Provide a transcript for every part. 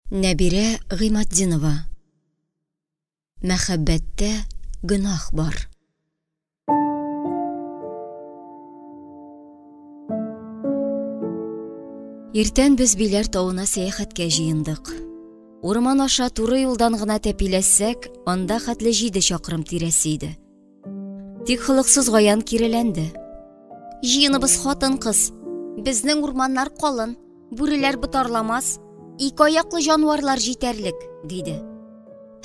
Нәбирә Гыйматдинова. Мәхәббәттә гөнаһ бар. Иртән без Биләр тауына сәяхәткә җыендык. Урман аша туры юлдан гына тәпиләссәк, анда хәтле 7 чакрым тирәсе иде. Тик хылыксыз Гаян киреләнде. Җыеныбыз хатын-кыз. Безнең урманнар калын, бүреләр бутарламас, ике аяклы җанварлар җитәрлек, диде.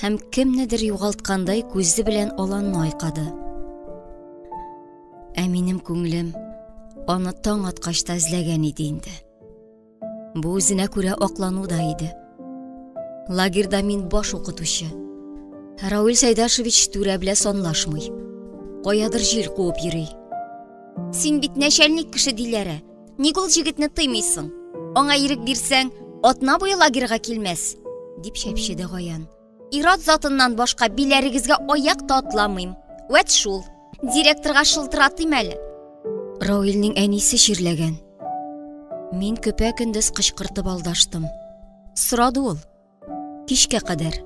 Һәм кемнедер югалткандай күзе белән аланны айкады. Ә минем күңлем аны таң аткачта эзләгән иде инде. Бу үзенә күрә аклану да иде. Лагерда мин баш укытучы. Рауил Сәйдашевич түрә белә санлашмый. Каядыр җир куып йөри. Син бит нәшәлник кеше диләре. Ник ул җигетне тыймыйсың? Аңа ирек бирсәң, атна буе лагерга килмәс, дип шәпшеде Гаян. Ират затыннан башка биләрегезгә аяк та атламыйм. Вәт шул. Директорга шылтыратыйм әле. Рауилнең әнисе ширләгән. Мин көпә-көндез кычкыртып алдаштым. Сорады ул. Кичкә кадәр.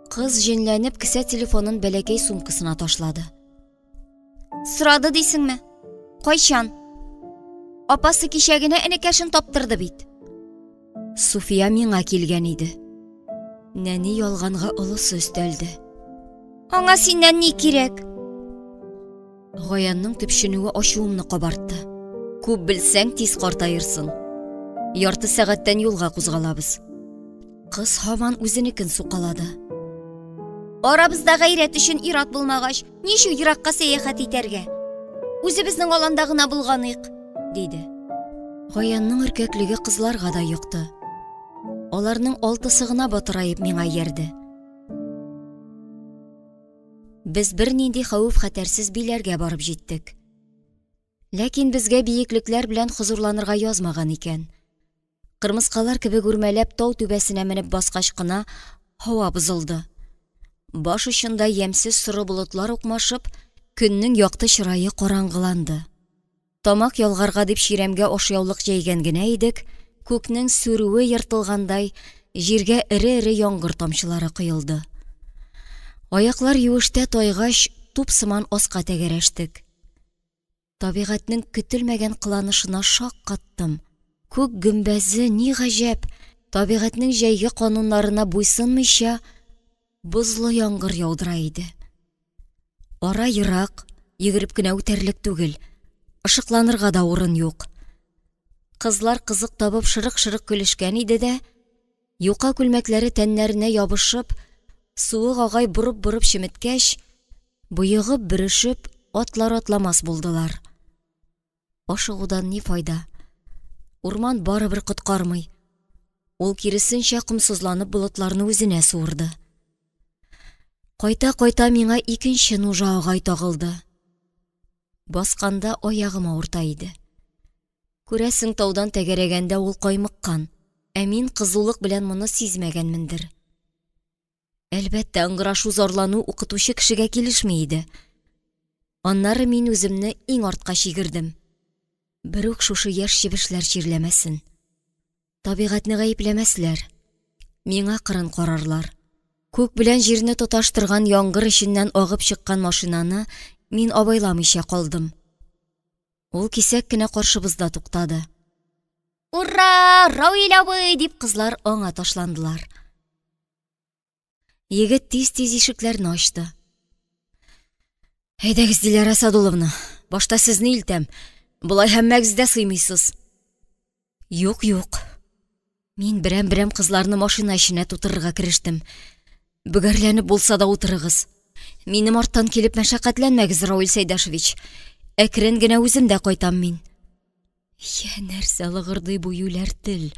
Кыз җенләнеп кесә телефонын бәләкәй сумкасына ташлады. Сорады дисеңме? Кайчан? Апасы кичәгенә энекәшен таптырды бит. Суфия миңа килгән иде. Нәни ялганга олысы өстәлде. Аңа синнән ни кирәк? Гаянның төпшенүе ачуымны кабартты. Күп белсәң тиз картайырсың. Ярты сәгатьтән юлга кузгалабыз. Кыз һаман үзенекен сукалады. Арабызда гайрәт өчен ират булмагач, ничек еракка сәяхәт итәргә? Үзебезнең аланда гына булганыйк, диде. Гаянның үркәклеге кызларга да юкты. Аларның алтысы гына батырайып миңа ярды. Без бернинди хәвеф-хәтәрсез биләргә барып җиттек. Ләкин безгә биеклекләр белән хозурланырга язмаган икән. Кырмыскалар кебек үрмәләп тау түбәсенә менеп баскач кына һава бозылды. Баш очында ямьсез соры болытлар укмашып, көннең якты чырае караңгыланды. Тамак ялгарга дип ширемгә ашъяулык җәйгән генә идек, күкнең сүрүе йыртылгандай, җиргә эре-эре яңгыр тамчылары коелды. Аяклар юештә тайгач, туп сыман аска тәгәрәштек. Табигатьнең көтелмәгән кыланышына шак каттым. Күк гөмбәзе ни гаҗәп, табигатьнең җәйге кануннарына буйсынмыйча, бозлы яңгыр яудыра иде. Ара ерак, йөгереп кенә үтәрлек түгел. Ышыкланырга да урын юк. Кызлар кызык табып шырык-шырык көлешкән иде дә, юка күлмәкләре тәннәренә ябышып, суык агай бурып-бурып чиметкәч, буйыгып бөрешеп, атлар атламас булдылар. Ашыгудан ни файда? Урман барыбер коткармый. Ул киресенчә кымсызланып болытларны үзенә суырды. Кайта-кайта миңа икенче нужа агай тагылды. Басканда аягым авырта иде. Күрәсең, таудан тәгәрәгәндә ул каймыккан, ә мин кызулык белән моны сизмәгәнмендер. Әлбәттә, ыңгырашу зарлану укытучы кешегә килешми иде. Аннары мин үземне иң артка чигердем. Бер үк шушы яшь чебешләр чирләмәсен. Табигатьне гаепләмәсләр. Миңа кырын карарлар. Күк белән җирне тоташтырган яңгыр эченнән агып чыккан машинаны мин абайламыйча калдым. Ул кисәк кенә каршыбызда туктады. «Ура! Рауил абый!» дип кызлар аңа ташландылар. Егет тиз-тиз ишекләрне ачты. «Әйдәгез, Диләрә Садуловна, башта сезне илтәм. Булай һәммәгез дә сыймыйсыз». «Юк. Мин берәм-берәм кызларны машина эченә тутырырга керештем. Бөгәрләнеп булса да утырыгыз. Минем арттан килеп мәшәкатьләнмәгез, Рауил Сәйдашевич. Әкрен генә үзем дә кайтам мин». Я, нәрсә лыгырдый бу юләр тел.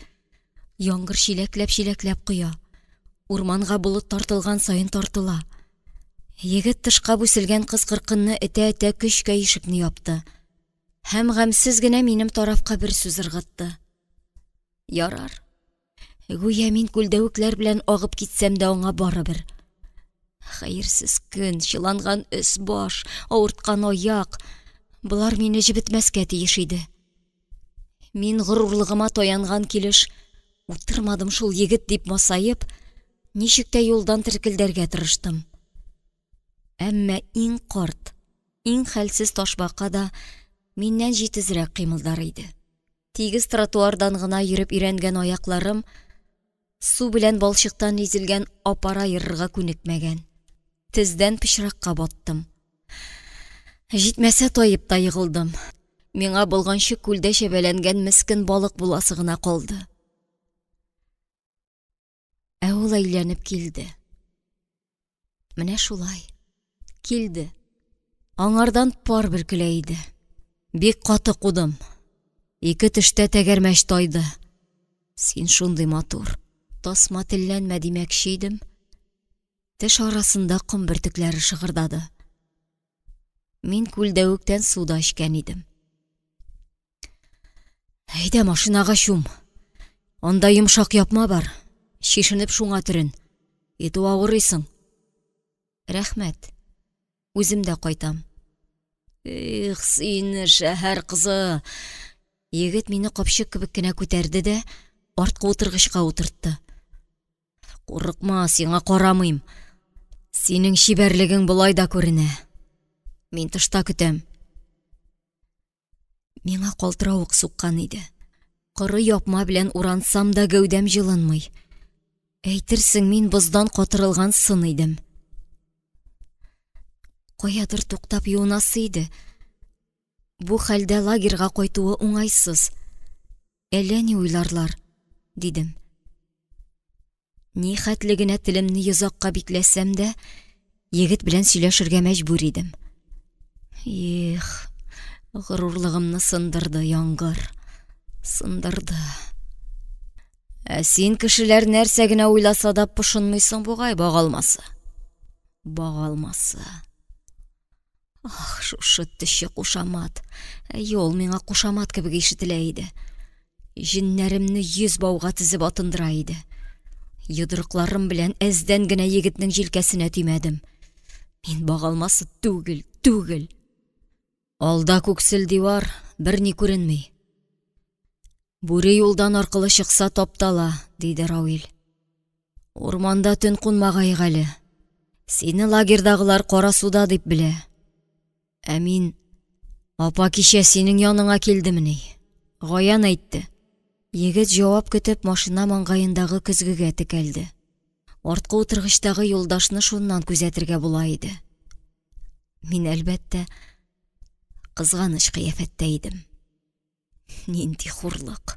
Яңгыр чиләкләп коя. Урманга болыт тартылган сайын тартыла. Егет тышка бүселгән кыз кыркынны этә-этә көчкә ишекне япты. Һәм гамьсез генә минем тарафка бер сүз ыргытты. Ярар. Гүя мин күлдәвекләр белән агып китсәм дә аңа барыбер. Хәерсез көн, чыланган өс баш, авырткан аяк. Булар мине җибетмәскә тиеш иде. Мин горурлыгыма таянган килеш, Утырмадым шул егет дип масайып, ничек тә юлдан теркелдәргә тырыштым. Әмма иң карт, иң хәлсез ташбака да миннән җитезрәк кыймылдар иде. Тигез тротуардан гына йөреп өйрәнгән аякларым су белән балчыктан изелгән апара йырырга күнекмәгән. Тездән пычракка баттым. Җитмәсә таеп та егылдым. Миңа булганчы күлдә шәбәләнгән мескен балык буласы гына калды. Ә ул әйләнеп килде. Менә шулай. Килде. Аңардан пар бөркелә иде. Бик каты кудым. Ике тештә тәгәрмәч тайды. Син шундый матур. Тасма телләнмә димәкче идем. Теш арасында ком бөртекләре шыгырдады. Мин күлдәвектән суда эчкән идем. Әйдә машинага чум. Анда йомшак япма бар. Шишенеп шуңа төрен. Итү авырыйсың. Рәхмәт. Үзем дә кайтам. Их, син шәһәр кызы. Егет мине капчык кебек кенә күтәрде дә арткы утыргычка утыртты. Курыкма, сиңа карамыйм. Синең шибәрлегең булай да күренә. Мин тышта көтәм. Миңа калтырауык суккан иде. Коры япма белән урансам да гәүдәм җылынмый. Әйтерсең, мин боздан катырылган сын идем. Каядыр туктап юынасы иде. Бу хәлдә лагерга кайтуы уңайсыз. Әллә ни уйларлар, дидем. Ни хәтле генә телемне йозакка бикләсәм дә, егет белән сөйләшергә мәҗбүр идем. Их, горурлыгымны сындырды яңгыр. Сындырды. Ә син кешеләр нәрсә генә уйласа да пошынмыйсың бугай, багалмасы. Багалмасы. Ах, шушы теше кушамат. Ул миңа кушамат кебек ишетелә иде. Җиннәремне 100 бауга тезеп атындыра иде. Йодрыкларым белән әздән генә егетнең җилкәсенә тимәдем. Мин багалмасы түгел. Алда күксел дивар, берни күренми. Бүре юлдан аркылы чыкса таптала, диде Рауил. Урманда төн кунмагай әле. Сине лагердагылар кара суда дип белә. Ә мин апа кичә синең яныңа килдемни. Гаян әйтте. Егет җавап көтеп машина маңгаендагы көзгегә текәлде. Арткы утыргычтагы юлдашны шуннан күзәтергә була иде. Мин әлбәттә кызганыч кыяфәттә идем. Нинди хурлык.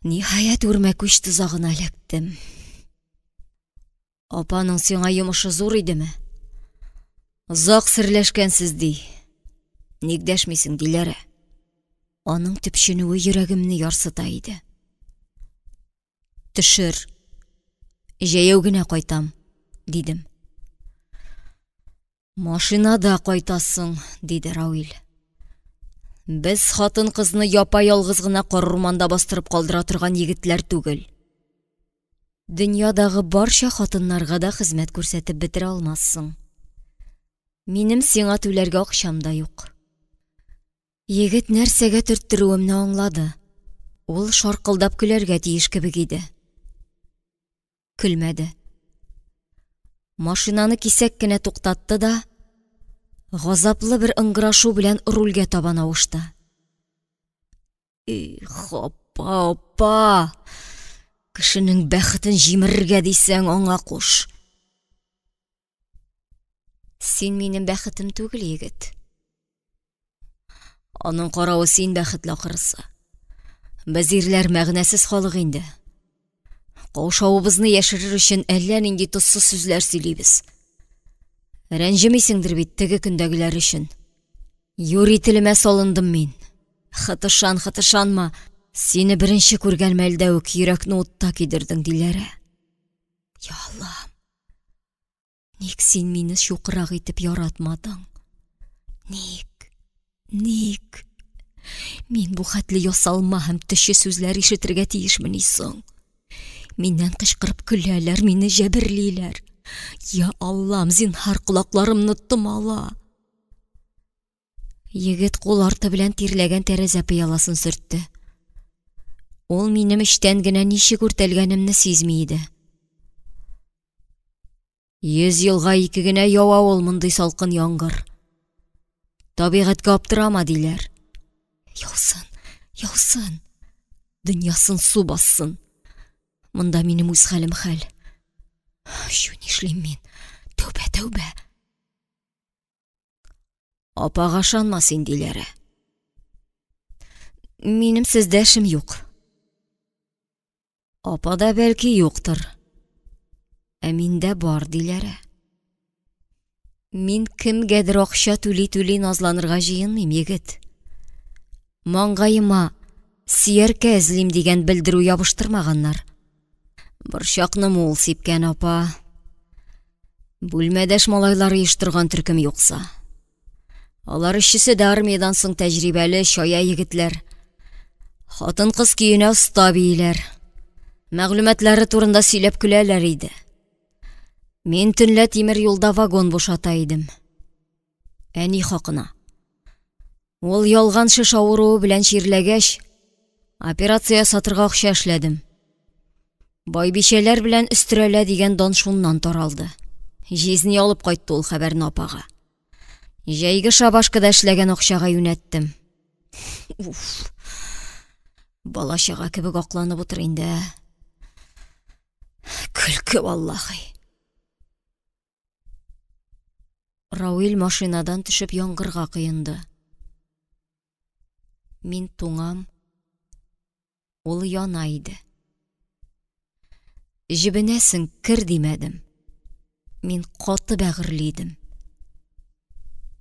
Ниһаять үрмәкүч тузагына эләктем. Апаның сиңа йомышы зур идеме? Озак серләшкәнсез ди. Ник дәшмисең, Диләрә? Аның төпченүе йөрәгемне ярсыта иде. Төшер. Җәяү генә кайтам, дидем. Машинада кайтасың, диде Рауил. Без хатын-кызны япа-ялгыз гына корурманда бастырып калдыра торган егетләр түгел. Дөньядагы барча хатыннарга да хезмәт күрсәтеп бетерә алмассың. Минем сиңа түләргә акчам да юк. Егет нәрсәгә төрттүрүемне аңлады. Ул шаркылдап көләргә тиеш кебек иде. Көлмәде. Машинаны кисәк кенә туктатты да, газаплы бер ыңгырашу белән рульгә табан авышты. Апа! Кешенең бәхетен җимерергә дисәң, аңа куш. Син минем бәхетем түгел, егет. Аның каравы син бәхетле акырсы. Без ирләр мәгънәсез халык инде. Каушавыбызны яшерер өчен әллә нинди тозсыз сүзләр сөйлибез. Рәнҗемисеңдер бит теге көндәгеләр өчен. Юри телемә салындым мин. Хытышанма, сине беренче күргән мәлдә үк йөрәкне утта кидердең, Диләрә. Я Аллам, ник син мине шукрак итеп яратмадың? Ник? Мин бу хәтле ясалма һәм төше сүзләр ишетергә тиешмени соң? Миннән кычкырып көләләр, мине җәберлиләр. Я Аллам, зинһар колакларымны томала. Егет кул арты белән тирләгән тәрәзә пыяласын сөртте. Ул минем эштән генә ничек үртәлгәнемне сизми иде. 100 елга 2 генә ява ул мондый салкын яңгыр. Табигатькә аптырама диләр. Яусын. Дөньясын су бассын. Монда минем үз хәлем хәл. Шу нишлим мин? Тәүбә. Апага ышанма син диләре. Минем сездә эшем юк. Апада бәлки юктыр. Ә миндә бар диләре. Мин кемгәдер акча түли назланырга җыенмыйм, егет. Маңгаема сияркә эзлим дигән белдерү ябыштырмаганнар. Борчакны мул сипкән апа. Бүлмәдәш малайлар оештырган төркем юкса. Алар ишесе дә армиядан соң тәҗрибәле шая егетләр. Хатын-кыз көенә оста бийләр. Мәгълүматлары турында сөйләп көләләр иде. Мин төнлә тимер юлда вагон бушата идем. Әни хакына. Ул ялган шиш авыруы белән чирләгәч, операция сатырга акча эшләдем. Байбишәләр белән өстерәлә дигән дан шуннан таралды. Жизни алып кайтты ул хәбәрне апага. Җәйге шабашкада эшләгән акчага юнәттем. Балачага кебек акланып утыр инде. Көлке валлаһи. Рауил машинадан төшеп яңгырга кыенды. Мин туңам. Ул яна иде. Җибенәсең кер димәдем. Мин каты бәгырли идем.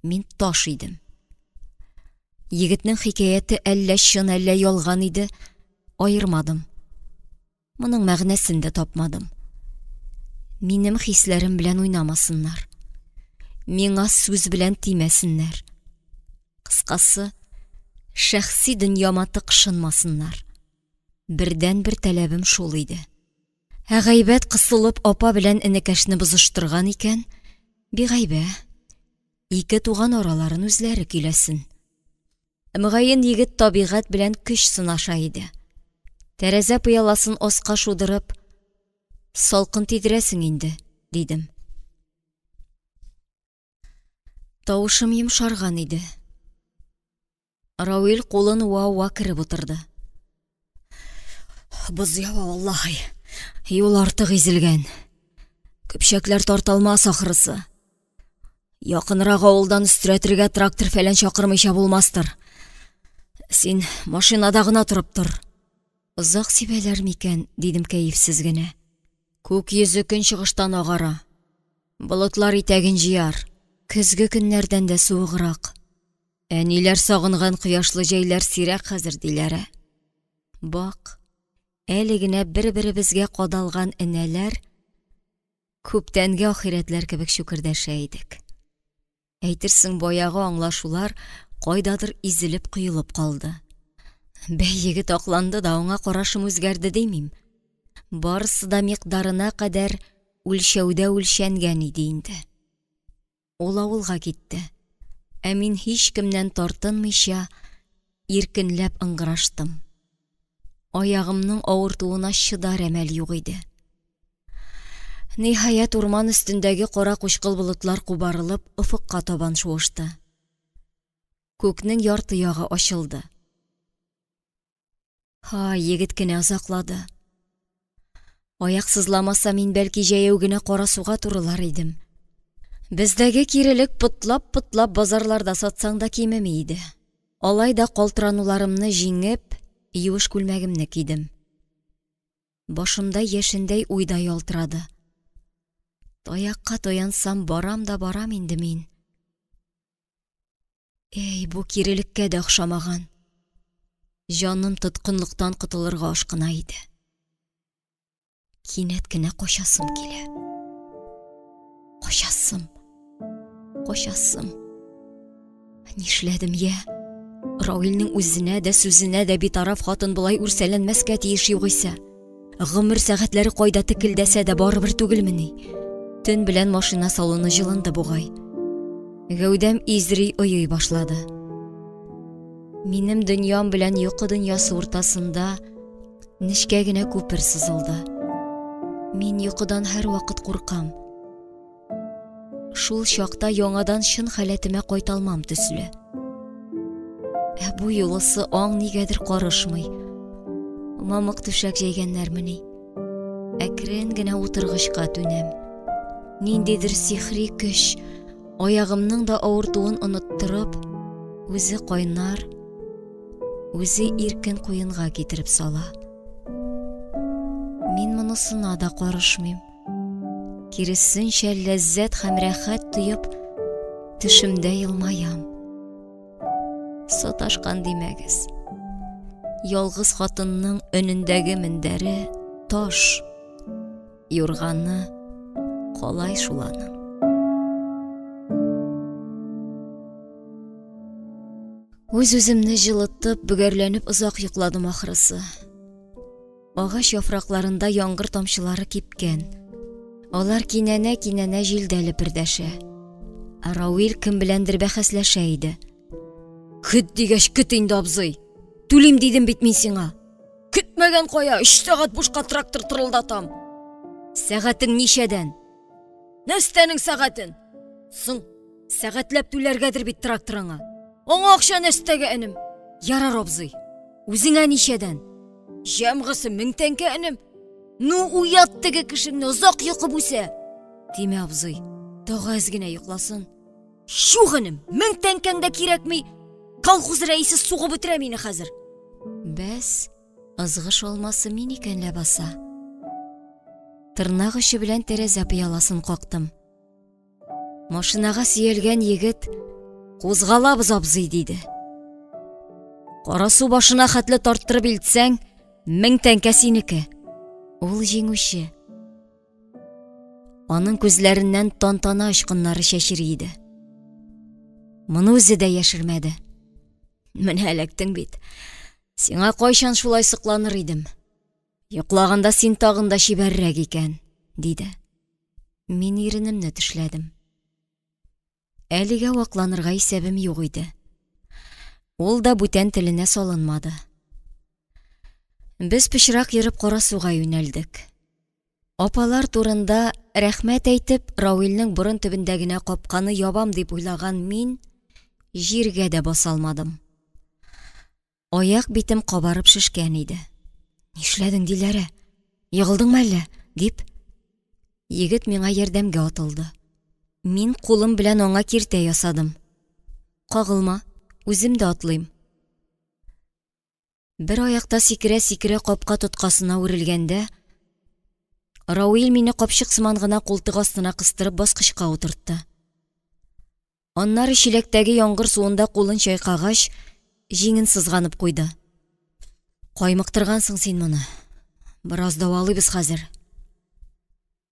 Мин таш идем. Егетнең хикәяте әллә чын, әллә ялган иде, аермадым. Моның мәгънәсен дә тапмадым. Минем хисләрем белән уйнамасыннар. Миңа сүз белән тимәсеннәр. Кыскасы, шәхси дөньяма тыкшынмасыннар. Бердән-бер таләбем шул иде. Гайбәт кысылып апа белән энекәшне бозыштырган икән, бигайбә. Ике туган араларын үзләре киләсен. Мөгаен егет табигать белән көч сынаша иде. Тәрәзә пыяласын аска шудырып, салкын тидерәсең инде, дидем. Тавышым йомшарган иде. Рауил кулын уа-уа киреп утырды. Боз ява валлаһи. Юл артык изелгән. Көпчәкләр тарталмас ахрысы. Якынрак авылдан өстерәтергә трактор фәлән чакырмыйча булмастыр. Син машинада гына торып тор. Озак сибәләр микән, дидем кәефсез генә. Күк йөзе көн чыгыштан агара. Болытлар итәген җыяр. Көзге көннәрдән дә суыграк. Әниләр сагынган кояшлы җәйләр сирәк хәзер диләре. Бак, әле генә бер-беребезгә кадалган энәләр күптәнге ахирәтләр кебек шүкердәшә идек. Әйтерсең, баягы аңлашулар кайдадыр изелеп кыйылып калды. Бәй, егет акланды да аңа карашым үзгәрде димим. Барысы да микъдарына кадәр үлчәүдә үлчәнгән иде инде. Ул авылга китте. Ә мин һич кемнән тартынмыйча иркенләп ыңгыраштым. Аягымның авыртуына чыдар әмәл юк иде. Ниһаять урман өстендәге кара кучкыл болытлар кубарылып офыкка табан шуышты. Күкнең ярты ягы ачылды. Егет кенә озаклады. Аяксызламаса мин бәлки җәяү генә кара суга турылар идем. Бездәге кирелек пытлап базарларда сатсаң да кимеми иде. Алай да калтырануларымны җиңеп, юеш күлмәгемне кидем. Башымда яшендәй уйда ялтырады. Таякка таянсам барам инде мин. Эй, бу кирелеккә дә охшамаган. Җаным тоткынлыктан кытылырга ашкына иде. Кинәт кенә качасым килә. Качасым. Нишләдем я? Рауилнең үзенә дә сүзенә дә битараф хатын булай үрсәләнмәскә тиеш югыйсә. Гомер сәгатьләре кайда текелдәсә дә барыбер түгелмени. Төн белән машина салоны җылынды бугай. Гәүдәм изри уйый башлады. Минем дөньям белән йокы дөньясы уртасында Нечкә генә күпер сызылды. Мин йокыдан һәр вакыт куркам. Шул чакта яңадан шын халәтемә кайталмам төсле. Бу юлысы аң нигәдер карышмый. Мамык түшәк җәйгәннәрмени. Әкрен генә утыргычка түнәм. Ниндидер сихри көч аягымның да авыртуын оныттырып, үзе кайнар, үзе иркен куенга китереп сала. Мин монысына да карышмыйм. Киресенчә ләззәт һәм рәхәт тоеп, төшемдә елмаям. Саташкан димәгез. Ялгыз хатынның önендәге мендәре таш, юрганы калай шуланың. Үз-үземне җылытып, бөгәрләнеп озак йокладым ахрысы. Агач яфракларында яңгыр тамчылары кипкән. Алар кинәнә-кинәнә җилдә лепердәшә. Рауил кем беләндер бәхәсләшә иде. Көт дигәч көт инде, абзый. Түлим дидем бит мин сиңа. Көтмәгән кая, 3 сәгать бушка трактор тырылдатам. Сәгатең ничәдән? Нәрсәнең сәгатен? Соң, сәгатьләп түләргәдер бит тракторыңа. Аңа акча нәрсәгә энем? Ярар, абзый. Үзеңә ничәдән? Җәмгысе 1000 тәңкә энем. Ну, уят теге кешеңне, озак йокы бүсә. Тимә, абзый. Тагыз генә йокласын. Шуг энем, 1000 тәңкәң дә кирәкми. Колхоз рәисе сугып бетерә мине хәзер. Бәс, ызгыш алмасы мин икән ләбаса. Тырнак очы белән тәрәзә пыяласын кактым. Машинага сөялгән егет «Кузгалабыз, абзый» диде. Карасу башына хәтле тарттырып илтсәң, 1000 тәңкә синеке. Ул җиңүче. Аның күзләреннән тантана очкыннары шәшер иде. Моны үзе дә яшермәде. Менә эләктең бит. Сиңа кайчан шулай сыкланыр идем. Йоклаганда син тагында шибәррәк икән, диде. Мин иренемне тешләдем. Әлегә вакланырга исәбем юк иде. Ул да бүтән теленә салынмады. Без пычрак йөреп Карасуга юнәлдек. Апалар турында рәхмәт әйтеп, Рауилнең борын төбендәгенә капканы ябам дип уйлаган мин җиргә дә басалмадым. Аяк битем кабарып шешкән иде. Нишләдең, Диләрә? Егылдыңмы әллә? Дип, егет миңа ярдәмгә атылды. Мин кулым белән аңа киртә ясадым. Кагылма, үзем дә атлыйм. Бер аякта сикерә-сикерә капка тоткасына үрелгәндә, Рауил мине капчык сыман гына култык астына кыстырып баскычка утыртты. Аннары чиләктәге яңгыр суында кулын чайкагач, җиңен сызганып куйды. Каймыктыргансың син моны. Бераз давалыйбыз хәзер.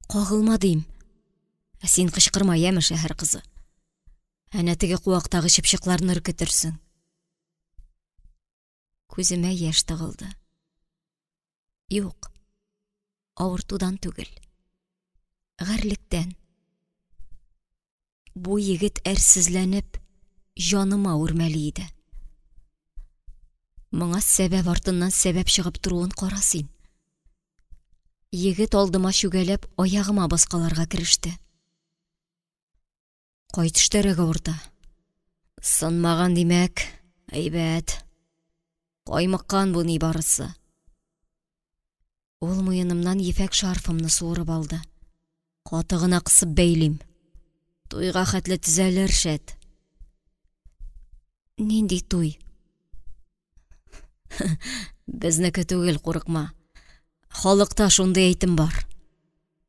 Кагылма дим. Син кычкырма, яме шәһәр кызы. Әнә теге куактагы чыпчыкларны үркетерсең. Күземә яшь тыгылды. Юк, авыртудан түгел. Гәрлектән. Бу егет әрсезләнеп, җаныма үрмәли иде. Моңа сәбәп артыннан сәбәп чыгып торуын кара син. Егет алдыма чүгәләп, аягыма баскаларга кереште. Кайтыштәрәгә урта. Сынмаган димәк, әйбәт. Каймыккан бу ни барысы. Ул муенымнан ефәк шарфымны суырып алды. Катыгына кысып бәйлим. Туйга хәтле төзәлер шәт. Нинди туй? Безнеке түгел, курыкма. Халыкта шундый әйтем бар.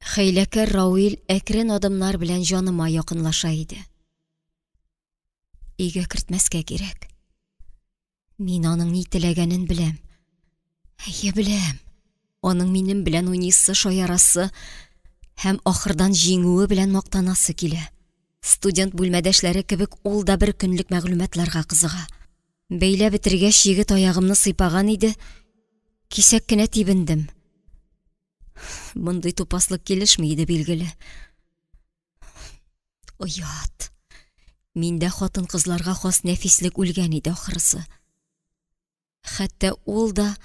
Хәйләкәр Рауил әкрен адымнар белән җаныма якынлаша иде. Өйгә кертмәскә кирәк. Мин аның ни теләгәнен беләм. Әйе, беләм. Аның минем белән уйныйсы, шаярасы һәм ахырдан җиңүе белән мактанасы килә. Студент бүлмәдәшләре кебек ул да бер көнлек мәгълүматларга кызыга. Бәйләп бетергәч, егет аягымны сыйпаган иде. Кисәк кенә тибендем. Мондый тупаслык килешми иде, билгеле. Оят. Миндә хатын-кызларга хас нәфислек үлгән иде ахрысы. Хәтта ул да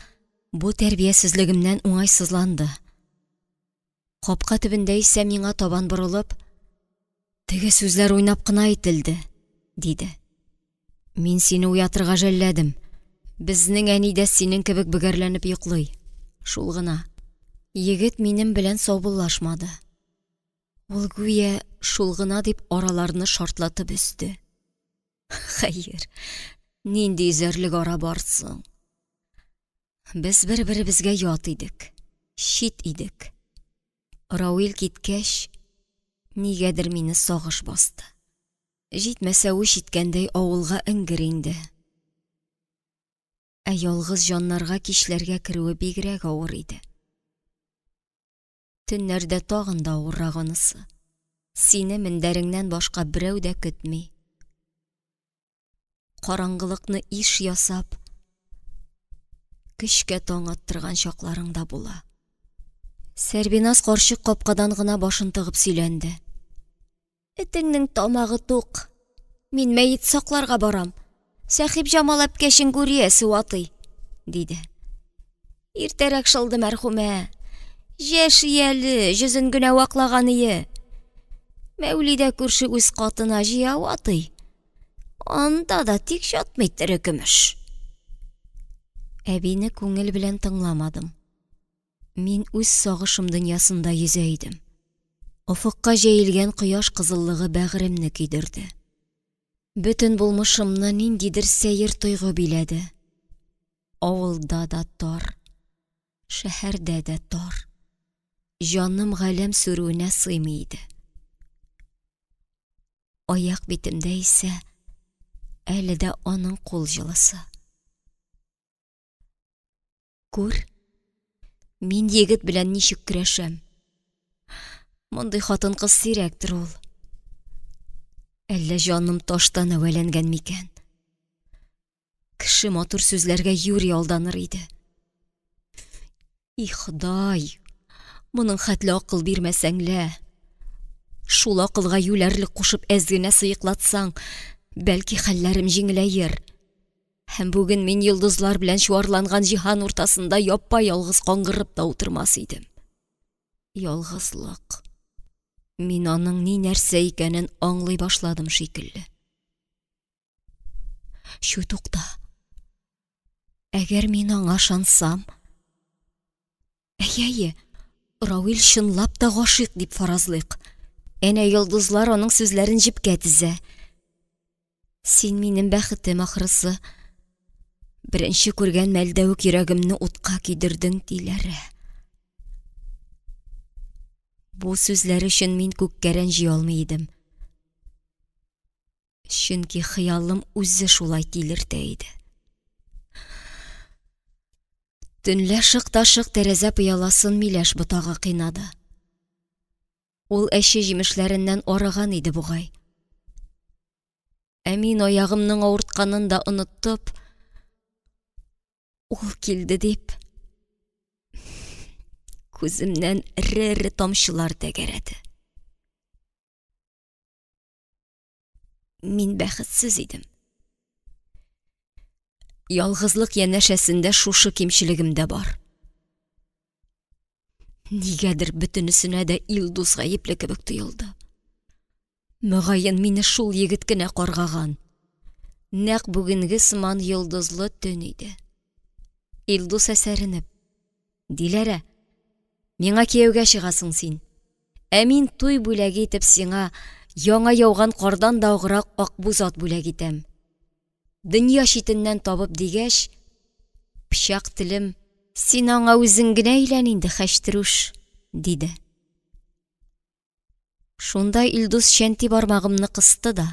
Бу тәрбиясезлегемнән уңайсызланды. Капка төбендә исә миңа табан борылып, «Теге сүзләр уйнап кына әйтелде», диде. «Мин сине уятырга жәлләдем. Безнең әни дә синең кебек бөгәрләнеп йоклый. Шул гына». Егет минем белән саубуллашмады. Ул гүя шул гына дип араларны шартлатып өсте. Хәйер, нинди зәрлек ара барсың. Без бер-беребезгә ят идек, чит идек. Рауил киткәч, нигәдер мине сагыш басты. Җитмәсә үч иткәндәй авылга иңгер инде. Ә ялгыз җаннарга кичләргә керүе бигрәк авыр иде. Төннәрдә тагын да авыррагынысы. Сине мендәреңнән башка берәү дә көтми. Караңгылыкны иш ясап, көчкә таң аттырган чакларың да була. Сәрбиназ карчык капкадан гына башын тыгып сөйләнде. Этеңнең тамагы тук. Мин мәйет сакларга барам. Сәхип Җамал әпкәшен күриясе ватый, диде. Иртәрәк шылды мәрхүмә. Яшь ялы, жүзен генә ваклаган ие. Мәүлидә күрше үз катына җыя ватый. Анда да тик ятмый тере көмеш. Әбине күңел белән тыңламадым. Мин үз сагышым дөньясында йөзә идем. Офыкка җәелгән кояш кызыллыгы бәгыремне көйдерде. Бөтен булмышымны ниндидер сәер тойгы биләде. Авылда да тар, шәһәрдә дә тар. Җаным галәм сүрүенә сыймый иде. Аяк битемдә исә әле дә аның кул җылысы. Күр, мин егет белән ничек көрәшәм. Мондый хатын-кыз сирәктер ул. Әллә җаным таштан әвәләнгән микән? Кеше матур сүзләргә юри алданыр иде. И Ходай, моның хәтле акыл бирмәсәңлә. Шул акылга юләрлек кушып әз генә сыйыклатсаң, бәлки хәлләрем җиңеләер. Һәм бүген мин йолдызлар белән чуарланган җиһан уртасында япа-ялгыз каңгырып та утырмас идем. Ялгызлык. Мин аның ни нәрсә икәнен аңлый башладым шикелле. Шу тукта. Әгәр мин аңа ышансам, әйе, Рауил чынлап та гашыйк дип фаразлыйк. Әнә йолдызлар аның сүзләрен җипкә тезә. Син минем бәхетем ахрысы. Беренче күргән мәлдә үк йөрәгемне утка кидердең диләре. Бу сүзләр өчен мин күккәрән җыя алмый идем. Чөнки хыялым үзе шулай тилертә иде. Төнлә шык-ташык тәрәзә пыяласын миләш ботагы кыйнады. Ул әче җимешләреннән арыган иде бугай. Ә мин аягымның авыртканын да оныттып, ул килде дип, күземнән эре-эре тамчылар тәгәрәде. Мин бәхетсез идем. Ялгызлык янәшәсендә шушы кимчелегем дә бар. Нигәдер бөтенесенә дә Илдус гаепле кебек тоелды. Мөгаен мине шул егет кенә каргаган. Нәкъ бүгенге сыман йолдызлы төн иде. Илдус әсәренеп: Диләрә, миңа кияүгә чыгасың син. Ә мин туй бүләге итеп сиңа яңа яуган кардан да аграк акбуз ат бүләк итәм. Дөнья читеннән табып дигәч, пычак телем, син аңа үзең генә әйлән инде, хәчтерүш, диде. Шунда Илдус шәнти бармагымны кысты да: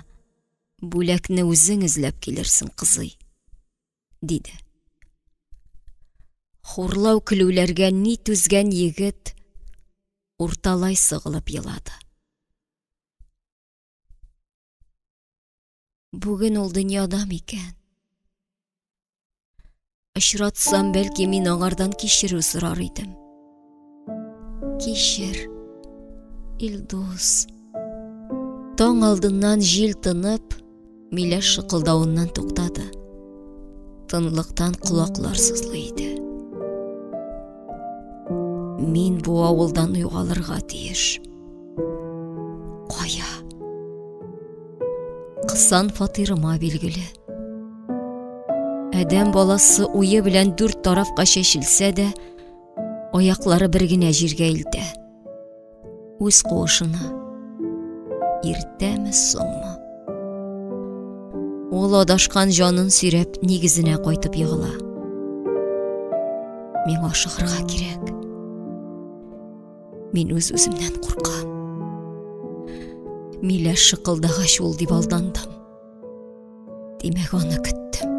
Бүләкне үзең эзләп килерсең, кызый, диде. Хурлау көлүләргә ни түзгән егет урталай сыгылып елады. Бүген ул дөньяда микән? Очратсам, бәлки мин аңардан кичерү сорар идем. Кичер, Илдус. Таң алдыннан җил тынып, миләш шыкылдавыннан туктады. Тынлыктан колаклар сызлый иде. мин бу авылдан югалырга тиеш. Кая? Кысан фатирыма билгеле. Әдәм баласы уе белән 4 тарафка чәчелсә дә, аяклары бер генә җиргә илтә. Үз куышына. Иртәме, соңмы? Ул адашкан җанын сөйрәп нигезенә кайтып егыла. Миңа ашыгырга кирәк. Мин үз-үземнән куркам. Миләш шыкылдагач ул дип алдандым. Димәк, аны көттем.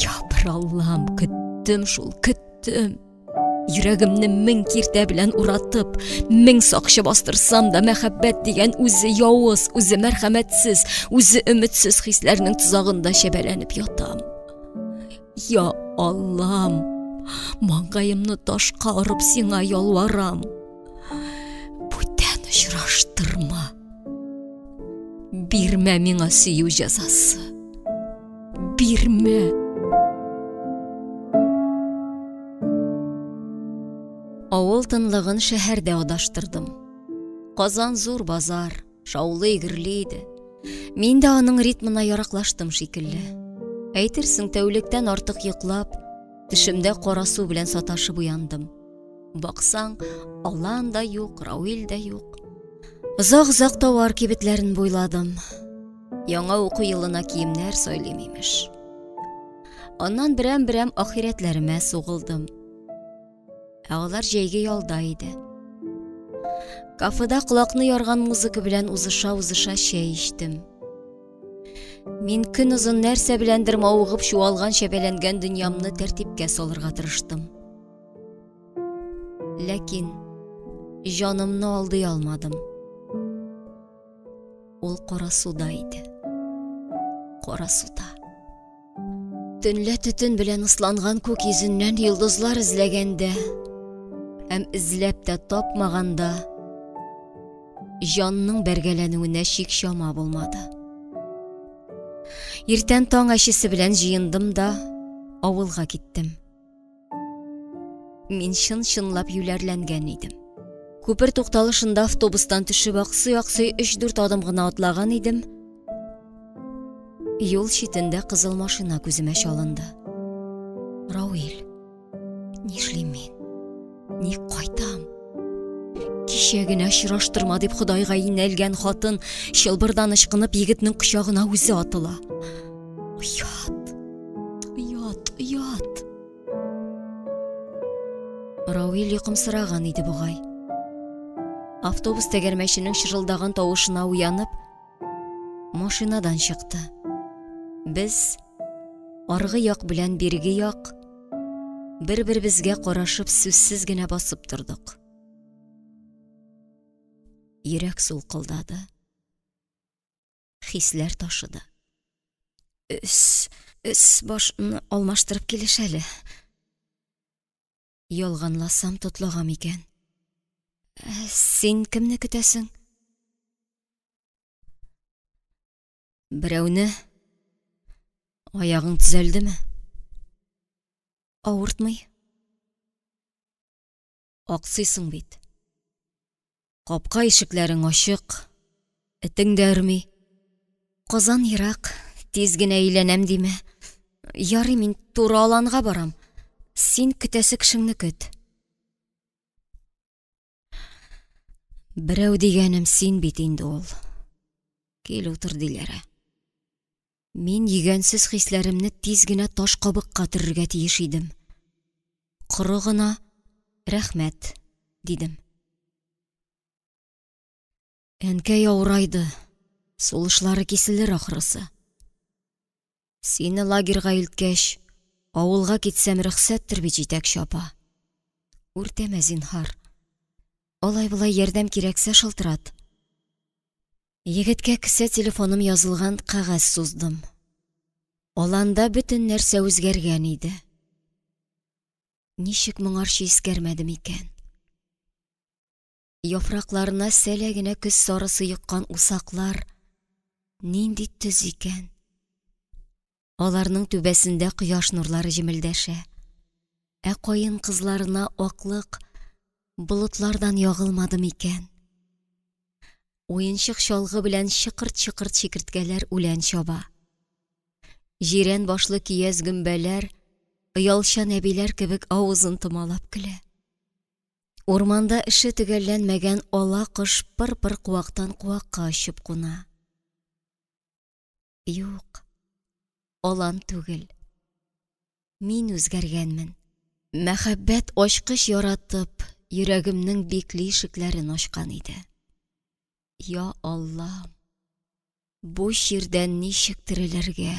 Я бер Аллам, көттем шул, көттем. Йөрәгемне 1000 киртә белән уратып, 1000 сакчы бастырсам да, мәхәббәт дигән үзе явыз, үзе мәрхәмәтсез, үзе өметсез хисләрнең тузагында шәбәләнеп ятам. Я Аллам, маңгаемны ташка орып сиңа ялварам. Бүтән очраштырма. Бирмә миңа сөю җәзасы. Бирмә. Авыл тынлыгын шәһәрдә адаштырдым. Казан зур базар, шаулы игерли иде. Мин дә аның ритмына яраклаштым шикелле. Әйтерсең, тәүлектән артык йоклап, төшемдә кара су белән саташып уяндым. Баксаң, Алан да юк, Рауил да юк. Озак-озак товар кибетләрен буйладым. Яңа уку елына киемнәр сайлыйм имеш. Аннан берәм-берәм ахирәтләремә сугылдым. Алар җәйге ялда иде. Кафеда колакны ярган музыка белән узыша чәй иштем. Мин көн озын нәрсә беләндер мавыгып чуалган шәбәләнгән дөньямны тәртипкә салырга тырыштым. Ләкин җанымны алдый алмадым. Ул кара суда иде. Кара суда. Төнлә төтен белән ысланган күк йөзеннән йолдызлар эзләгәндә, һәм эзләп тә тапмаганда, җанның бәргәләнүенә чик-чама булмады. Иртән таң әчесе белән җыендым да авылга киттем. Мин чын-чынлап юләрләнгән идем. Күпер тукталышында автобустан төшеп аксый-аксый 3-4 адым гына атлаган идем. Юл читендә кызыл машина күземә чалынды. Рауил, нишлим мин? Ни кайтам? Кичә генә очраштырма дип Худайга инәлгән хатын чылбырдан ычкынып егетнең кочагына үзе атыла. Оят. Рауил йокымсыраган иде бугай. Автобус тәгәрмәченең шырылдаган тавышына уянып, машинадан чыкты. Без аргы як белән бирге як бер-беребезгә карашып сүзсез генә басып тордык. Йөрәк сулкылдады. Хисләр ташыды. Өс башны алмаштырып килеш әле. Ялганласам тотлагам икән. Син кемне көтәсең? Берәүне. Аягың төзәлдеме? Авыртмый. Аксыйсың бит. Капка ишекләрең ачык, этең дә өрми. Казан ерак, тиз генә әйләнәм диме? Ярый, мин туры аланга барам. Син көтәсе кешеңне көт. Берәү дигәнем син бит инде ул. Кил утыр диләре. Мин йөгәнсез хисләремне тиз генә таш кабыкка төрергә тиеш идем. Коры гына рәхмәт, дидем. Әнкәй авырайды, сулышлары киселер ахрысы. Сине лагерга илткәч, авылга китсәм рөхсәттер бит җитәкче апа. Үртәмә зинһар. Алай-болай ярдәм кирәксә шылтырат. Егеткә кесә телефоным язылган кәгазь суздым. Аланда бөтен нәрсә үзгәргән иде. Ничек моңарчы искәрмәдем икән? Яфракларына сәлә генә көз сарысы йыккан усаклар нинди төз икән? Аларның түбәсендә кояш нурлары җимелдәшә. Кайын кызларына аклык болытлардан ягылмадым икән. Уенчык чалгы белән чыкырт-чыкырт чикерткәләр үлән чаба. Җирән башлы кияз гөмбәләр, оялчан әбиләр кебек авызын томалап көлә. Урманда эше төгәлләнмәгән ала кош пыр-пыр куактан куакка очып куна. Юк, алан түгел. Мин үзгәргәнмен. Мәхәббәт ачкыч яратып, йөрәгемнең бикле ишекләрен ачкан иде. Я Аллам, бу ширдән ничек терелергә?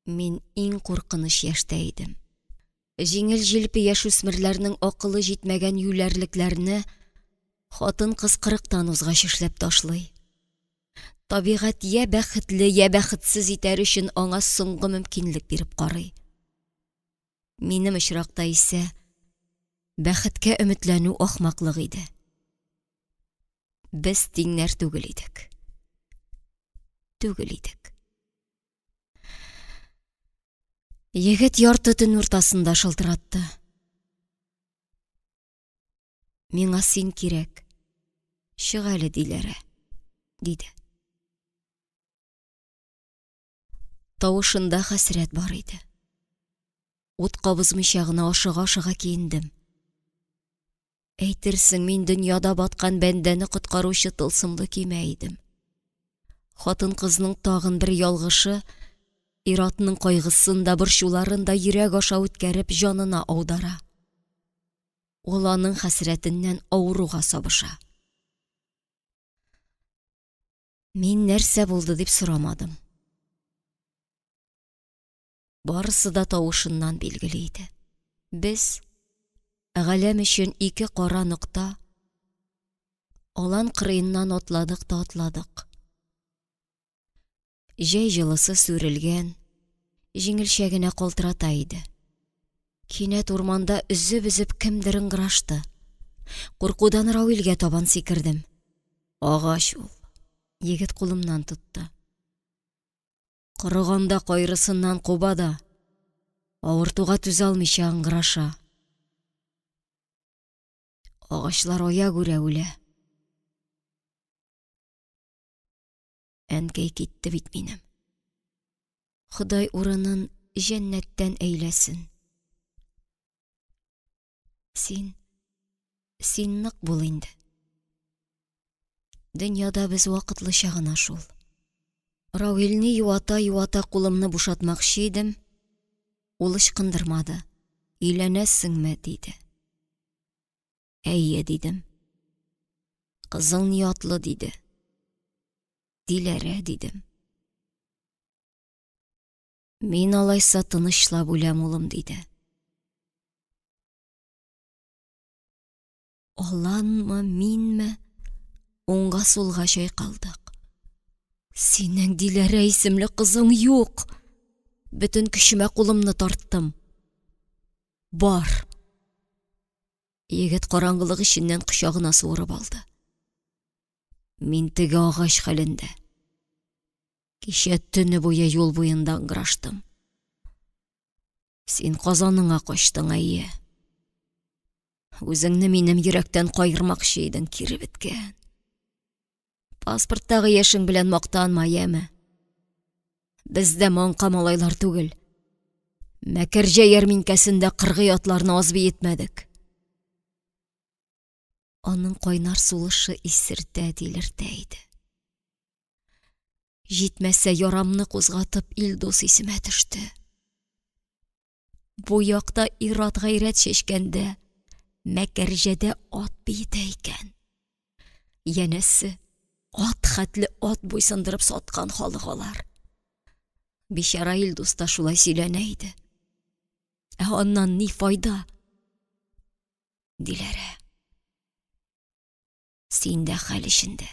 Мин иң куркыныч яшьтә идем. Җиңел-җилпе яшүсмерләрнең акылы җитмәгән юләрлекләрне хатын-кыз кырыктан узгач эшләп ташлый. Табигать я бәхетле, я бәхетсез итәр өчен аңа соңгы мөмкинлек биреп карый. Минем очракта исә бәхеткә өметләнү ахмаклык иде. Без тиңнәр түгел идек. Түгел идек. Егет ярты төн уртасында шылтыратты. Миңа син кирәк. Чык әле, Диләрә, диде. Тавышында хәсрәт бар иде. Ут кабызмыйча гына ашыга-ашыга киендем. Әйтерсең, мин дөньяда баткан бәндәне коткаручы тылсымлы көймә идем. Хатын-кызның тагын бер ялгышы иратның кайгысын да, борчуларын да йөрәк аша үткәреп җанына аудара. Ул аның хәсрәтеннән авыруга сабыша. Мин нәрсә булды дип сорамадым. Барысы да тавышыннан билгеле иде. Без галәм өчен ике кара нокта, алан кырыеннан атладык та атладык. Җәй җылысы сүрелгән, җиңелчә генә калтырата иде. Кинәт урманда өзеп-өзеп кемдер ыңгырашты. Куркудан Рауилгә табан сикердем. Агач ул. Егет кулымнан тутты. Кырыганда кайрысыннан куба да, авыртуга түзә алмыйча ыңгыраша. Агачлар ая күрә үлә. Әнкәй китте бит минем. Ходай урынын җәннәттән әйләсен. Син нык бул инде. Дөньяда без вакытлыча гына шул. Рауилне юата кулымны бушатмакчы идем. Ул ычкындырмады. Өйләнәсеңме, диде. Әйе, дидем. Кызың ниyaтлы, диде. Диләрә, дидем. Мин алайса тынычлап үләм, улым, диде. Аланмы, минме? Уңга сулга чайкалдык. Синең Диләрә исемле кызың юк. Бөтен көчемә кулымны тарттым. Бар. Егет караңгылык иченнән кочагына суырып алды. Мин теге агач хәлендә. Кичә төне буе юл буенда ыңгыраштым. Син Казаныңа качтың, әйе. Үзеңне минем йөрәктән кайырмакчы идең, кире беткән. Паспорттагы яшең белән мактанма, яме. Бездә маңка малайлар түгел. Мәкәрҗә ярминкәсендә кыргый атларны аз биетмәдек. Аның кайнар сулышы исертә, дилертә иде. Җитмәсә ярамны кузгатып Илдус исемә төште. Бу якта ират гайрәт чәчкәндә, Мәкәрҗәдә ат биетә икән. Янәсе, ат хәтле ат буйсындырып саткан халыгалар. Бишара Илдус та шулай сөйләнә иде. Аннан ни файда? Диләрә. Син дә хәл ичендә.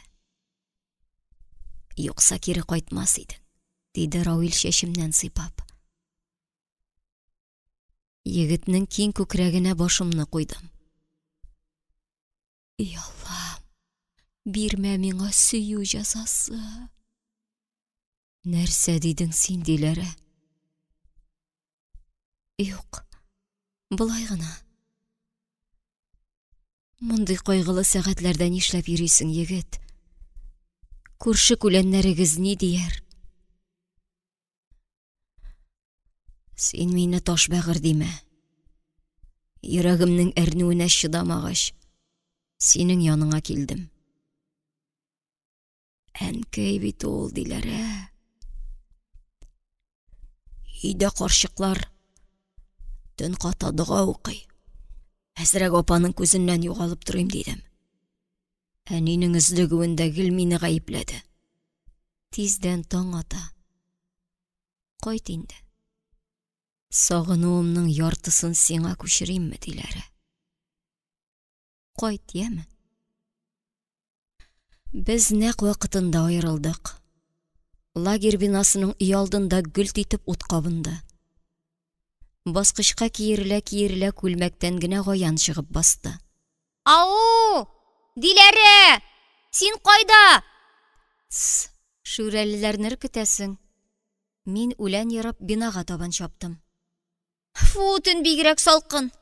Юкса кире кайтмас идең, диде Рауил чәчемнән сыйпап. Егетнең киң күкрәгенә башымны куйдым. И Аллам, бирмә миңа сөю җәзасы. Нәрсә дидең син, Диләрә? Юк, Былай гына. Мондый кайгылы сәгатьләрдә нишләп йөрисең, егет? Күрше күләннәрегез ни дияр? Син мине таш бәгыр димә. Йөрәгемнең әрнүенә чыдамагач, синең яныңа килдем. Әнкәй бит ул, Диләрә. Өйдә карчыклар төн ката дуга укый. Хәзрәк апаның күзеннән югалып торыйм дидем. Әнинең эзлегүендә гел мине гаепләде. Тиздән таң ата. Кайт инде. Сагынуымның яртысын сиңа күчеримме, Диләрә? Кайт, яме? Без нәкъ вакытында аерылдык. Лагерь бинасының өй алдында гөлт итеп ут кабынды. Баскычка киерелә күлмәктән генә Гаян чыгып басты. Ау! Диләрә! Син кайда? Шүрәлеләрне көтәсең. Мин үлән ярап бинага табан чаптым. Фу, төн бигрәк салкын.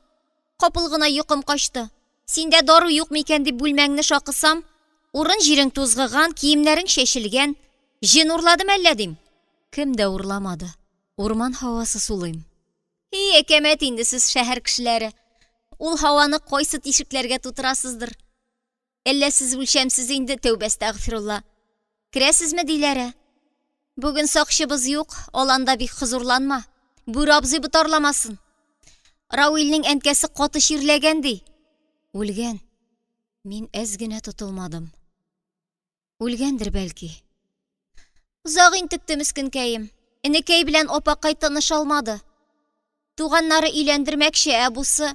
Капыл гына йокым качты. Синдә дару юк микән дип бүлмәңне шакысам, урын җирең тузгыган, киемнәрең шешелгән. Җен урладым әллә дим. Кем дә урламады. Урман һавасы сулыйм. Әкәмәт инде сез шәһәр кешеләре. Ул һаваны кайсы тишекләргә тутырасыздыр. Әллә сез үлчәмсез инде, тәүбә әстәгъфирулла. Керәсезме, Диләрә? Бүген сакчыбыз юк, аланда бик хозурланма. Бүре абзый бутарламасын. Рауилнең әнкәсе каты ширләгән ди. Үлгән. Мин әз генә тотылмадым. Үлгәндер бәлки. Узак интекте мискенкәем. Энекәй белән апакай тыныш алмады. Туганнары өйләндермәкче, бусы.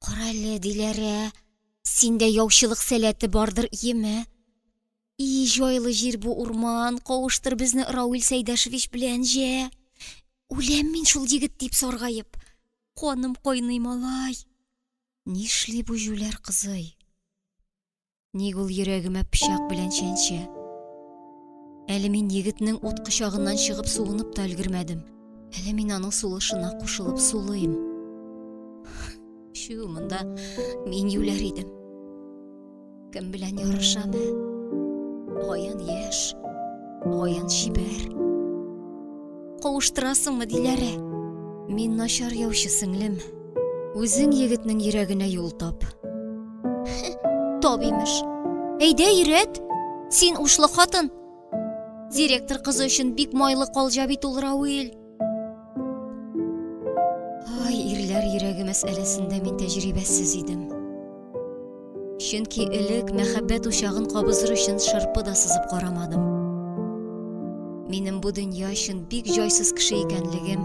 Карале, Диләрә, синдә яучылык сәләте бардыр, име? И җайлы җир бу урман, кавыштыр безне Рауил Сәйдәшевич белән җә. Үләм мин шул егет дип саргаеп. Каным кайный, малай. Нишли бу җүләр кызый? Ник ул йөрәгемә пычак белән чәнчә? Әле мин егетнең ут кычагыннан чыгып суынып та өлгермәдем. Әле мин аның сулышына кушылып сулыйм. Шу, монда мин юләр идем. Кем белән ярышамы? Гаян яшь, Гаян чибәр. Кавыштырасыңмы, Диләрә? Мин начар яучы сеңлем. Үзең егетнең йөрәгенә юл тап. Табимеш. Әйдә, йөрәт. Син ушлы хатын. Директор кызы өчен бик майлы калҗа бит ул Рауил. Ирләр йөрәге мәсьәләсендә мин тәҗрибәсез идем. Чөнки элек мәхәббәт учагын кабызыр өчен шырпы да сызып карамадым. Минем бу дөнья өчен бик җайсыз кеше икәнлегем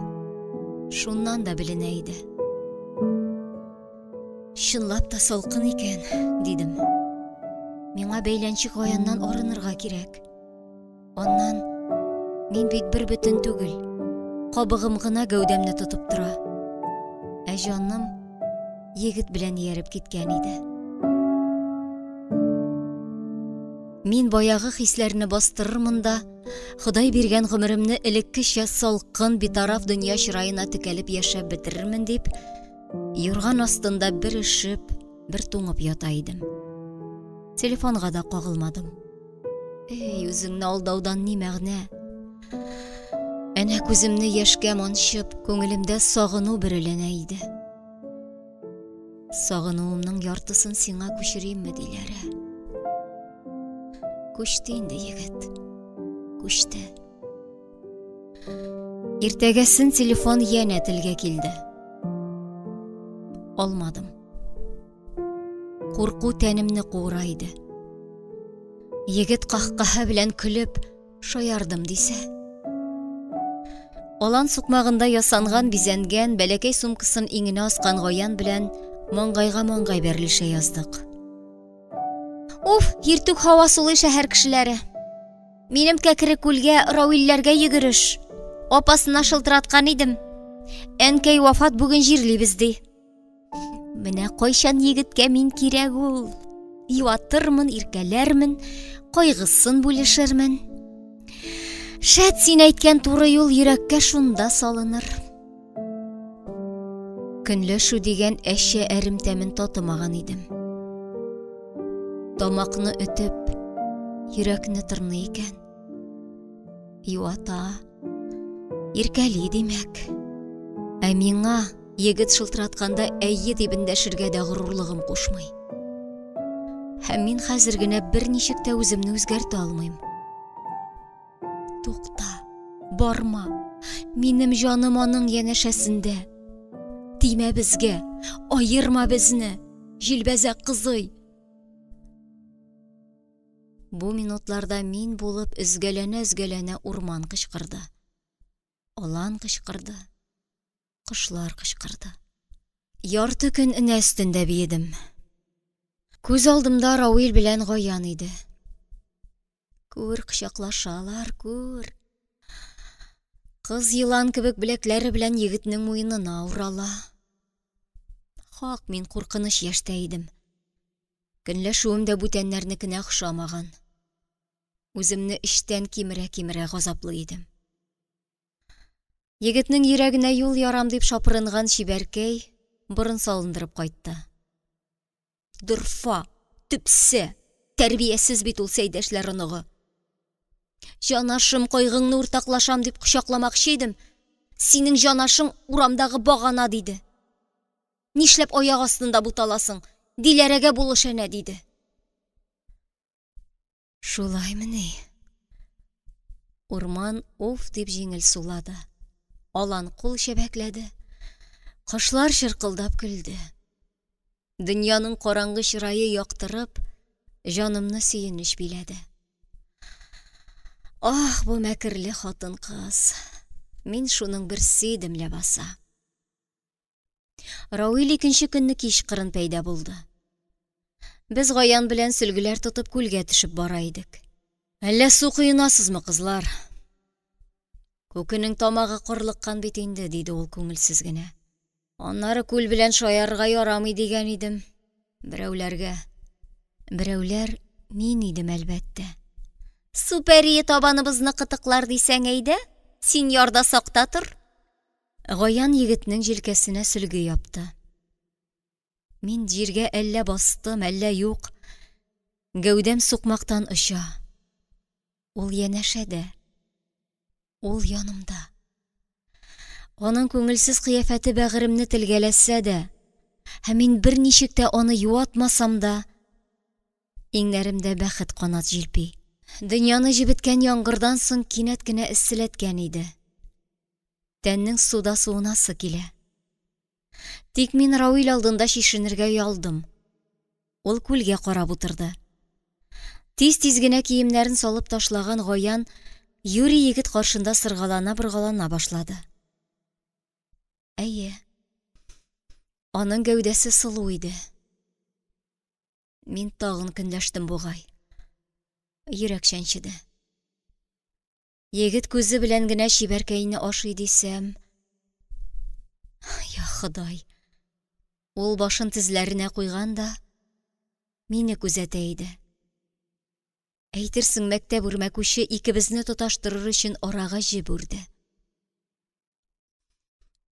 шуннан да беленә иде. Чынлап та салкын икән, дидем. Миңа бәйләнчек Гаяннан арынырга кирәк. Аннан мин бит бер бөтен түгел. Кабыгым гына гәүдәмне тотып тора. Җаным егет белән ярып киткән иде. Мин баягы хисләрне бастырырмын да, Ходай биргән гомеремне элеккечә салкын битараф дөнья чырайына текәлеп яшәп бетерермен дип, юрган астында бер ишеп, бер туңып ята идем. Телефонга да кагылмадым. Үзеңне алдаудан ни мәгънә? Әнә күземне яшькә манчып, күңелемдә сагыну биреләнә иде. Сагынуымның яртысын сиңа күчеримме, Диләрә? Күчте инде, егет. Күчте. Иртәгәсен телефон янә телгә килде. Алмадым. Курку тәнемне куыра иде. Егет кахкаһа белән көлеп, шаярдым дисә. Алан сукмагында ясанган бизәнгән бәләкәй сумкасын иңенә аскан Гаян белән маңгайга маңгай бәрелешә яздык. Уф, иртүк һава сулый шәһәр кешеләре. Минем кәкре күлгә Рауилләргә йөгереш. Апасына шылтыраткан идем. Әнкәй вафат, бүген җирлибез ди. Менә кайчан егеткә мин кирәк ул. Юатырмын, иркәләрмен, кайгысын бүлешермен. Шәт, син әйткән туры юл йөрәккә шунда салыныр. Көнләшү дигән әшә әремтәмен татымаган идем. Тамакны өтеп, йөрәкне тырный икән. Юата, иркәли димәк. Ә миңа егет шылтыратканда әйе дип эндәшергә дә горурлыгым кушмый. Һәм мин хәзер генә берничек тә үземне үзгәртә алмыйм. Тукта, барма. Минем җаным аның янәшәсендә. Тимә безгә, аерма безне, җилбәзәк кызый. Бу минутларда мин булып өзгәләнә урман кычкырды. Алан кычкырды. Кошлар кычкырды. Ярты көн энә өстендә биедем. Күз алдымда Рауил белән Гаян иде. Күр кычаклашалар, күр. Кыз йылан кебек беләкләре белән егетнең муенына урала. Хак, мин куркыныч яшьтә идем. Көнләшүем дә бүтәннәрнекенә охшамаган. Үземне эчтән кимерә газаплы идем. Егетнең йөрәгенә юл ярам дип шапырынган Чибәркәй борын салындырып кайтты. Дурфа, төпсә, тәрбиясез бит ул Сәйдәшләр оныгы. Җанашым, кайгыңны уртаклашам дип кочакламакчы идем. Синең җанашың урамдагы багана диде. Нишләп аяк астында буталасың? Диләрәгә булыш әнә диде. Шулаймыни? Урман уф дип җиңел сулады. Алан кул шәбәкләде. Кошлар шыркылдап көлде. Дөньяның караңгы чырае яктырып, җанымны сөенеш биләде. Ах, бу мәкерле хатын-кыз. Мин шуның берсе идем ләбаса. Рауил икенче көнне кич кырын пәйда булды. Без Гаян белән сөлгеләр тотып күлгә төшеп бара идек. Әллә су кыйнасызмы, кызлар? Күкенең тамагы кырлыккан бит инде, диде ул күңелсез генә. Аннары күл белән шаярга ярамый дигән идем. Берәүләргә. Берәүләр мин идем әлбәттә. Су пәрие табаныбызны кытыклар дисәң әйдә, син ярда сакта тор. Гаян егетнең җилкәсенә сөлге япты. Мин җиргә әллә бастым, әллә юк. Гәүдәм сукмактан оша. Ул янәшәдә. Ул янымда. Аның күңелсез кыяфәте бәгыремне телгәләсә дә, һәм мин берничек тә аны юатмасам да, иңнәремдә бәхет канат җилпи. Дөньяны җибеткән яңгырдан соң кинәт кенә эсселәткән иде. Тәннең суда суынасы килә. Тик мин Рауил алдында шишенергә ялдым. Ул күлгә карап утырды. Тиз-тиз генә киемнәрен салып ташлаган Гаян Юри егет каршында сыргалана-быргалана башлады. Әйе, аның гәүдәсе сылу иде. Мин тагын көнләштем бугай. Йөрәк чәнчеде. Егет күзе белән генә Чибәркәйне ашый дисәм... Я Ходай! Ул башын тезләренә куйган да, мине күзәтә иде. Әйтерсең, мәктәп үрмәкүче икебезне тоташтырыр өчен арага җеп үрде.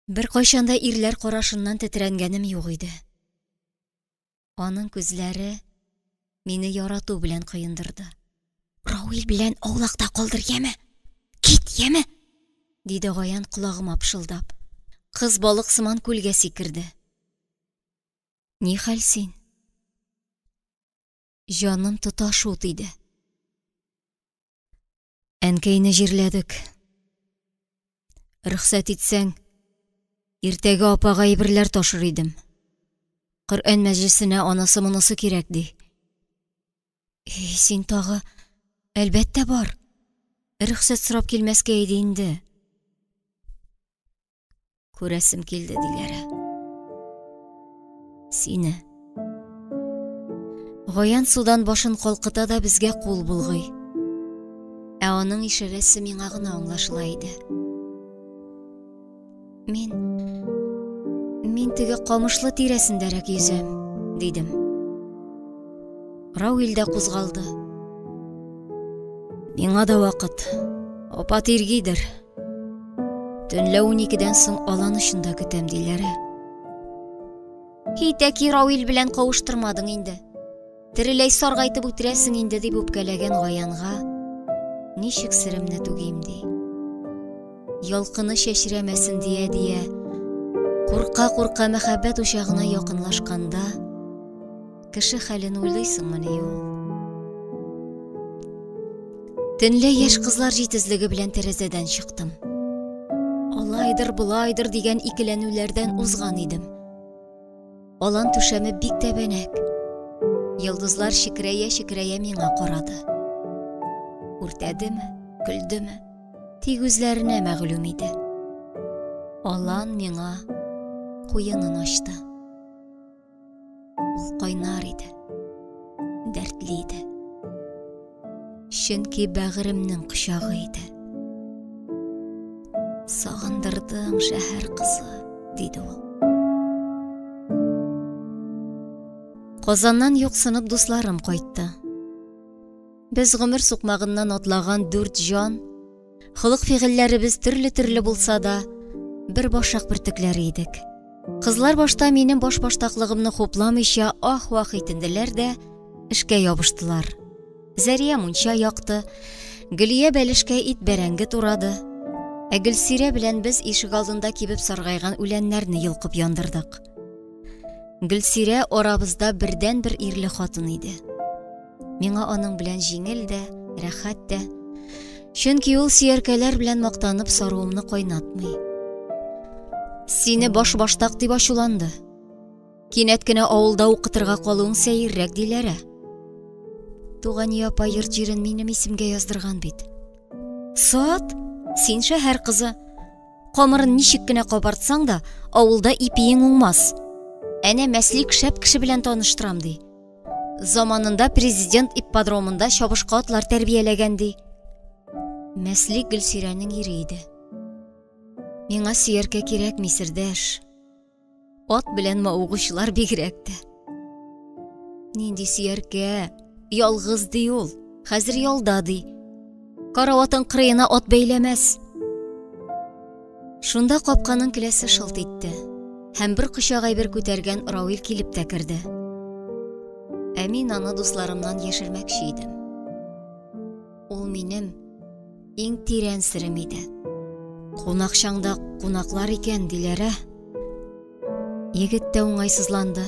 Бер кайчанда ирләр карашыннан тетрәнгәнем юк иде. Аның күзләре мине ярату белән кыендырды. Рауил белән аулакта калдыр, яме! Кит, яме! Диде Гаян колагыма пышылдап. Кыз балык сыман күлгә сикерде. Ни хәл син? Җаным тоташу тиде. Әнкәйне җирләдек. Рөхсәт итсәң, иртәгә апага әйберләр ташыр идем. Коръән мәҗлесенә анысы-монысы кирәк ди. Син тагы, әлбәттә бар. Рөхсәт сорап килмәскә иде инде. Күрәсем килде, диләре. Сине. Гаян судан башын калкыта да безгә кул булгый. Ә аның ишарәсе миңа гына аңлашыла иде. Мин теге камышлы тирәсендәрәк йөзәм, дидем. Рауил дә кузгалды. Миңа да вакыт. Апа тиргидер. Төнлә 12-дән соң алан ышында көтәм, диләре. Хитәки Рауил белән кавыштырмадың инде. Тереләй саргайтып үтерәсең инде дип үпкәләгән Гаянга ничек серемне түгим ди. Ялкыны чәчрәмәсен дия, курка мәхәббәт учагына якынлашканда, кеше хәлен уйлыйсыңмыни ул? Төнлә яшь кызлар җитезлеге белән тәрәзәдән чыктым. Алайдыр, булайдыр дигән икеләнүләрдән узган идем. Алан түшәме бик тәбәнәк. Йылдызлар шикерәя миңа карады. Үртәдеме, көлдеме? Тик үзләренә мәгълүм иде. Алан миңа куенын ачты. Ул кайнар иде, дәртле иде. Чөнки бәгыремнең кочагы иде. Сагындырдың шәһәр кызы, диде ул. Казаннан юксынып дусларым кайтты. Без гомер сукмагыннан атлаган 4 җан, холык-фигыльләребез төрле булса да, бер башак бөртекләре идек. Кызлар башта минем башбаштаклыгымны хупламыйча ах-вах итенделәр дә эшкә ябыштылар. Зәрия мунча якты, Гөлия бәлешкә ит бәрәңге турады. Гөлсирә белән без ишек алдында кибеп саргайган үләннәрне йылкып яндырдык. Гөлсирә арабызда бердән-бер ирле хатын иде. Миңа аның белән җиңел дә, рәхәт дә. Чөнки ул сөяркәләр белән мактанып саруымны кайнатмый. Сине баш-баштак дип ачуланды. Кинәт кенә авылда укытырга калуың сәеррәк диләр. Туган апа йорт җирен минем исемгә яздырган бит. Сат, син шәһәр кызы. Камырын ничек кенә кабартсаң да, авылда ипиең уңмас. Әнә Мәслик шәп кеше белән таныштырам ди. Заманында президент ипподромында чабышка атлар тәрбияләгән ди. Мәслик Гөлсирәнең ире иде. Миңа сөяркә кирәкми, сердәш. Ат белән маугучылар бигрәк тә. Нинди сөяркә? Ялгыз ди ул. Хәзер ялда ди. Караватын кырыена ат бәйләмәс. Шунда капканың келәсе шылт итте. Һәм бер кочак әйбер күтәргән Рауил килеп тә керде. Мин аны дусларымнан яшермәкче идем. Ул минем иң тирән сирем иде. Кунакчаңда кунаклар икән диләр. Егет тә уңайсызланды.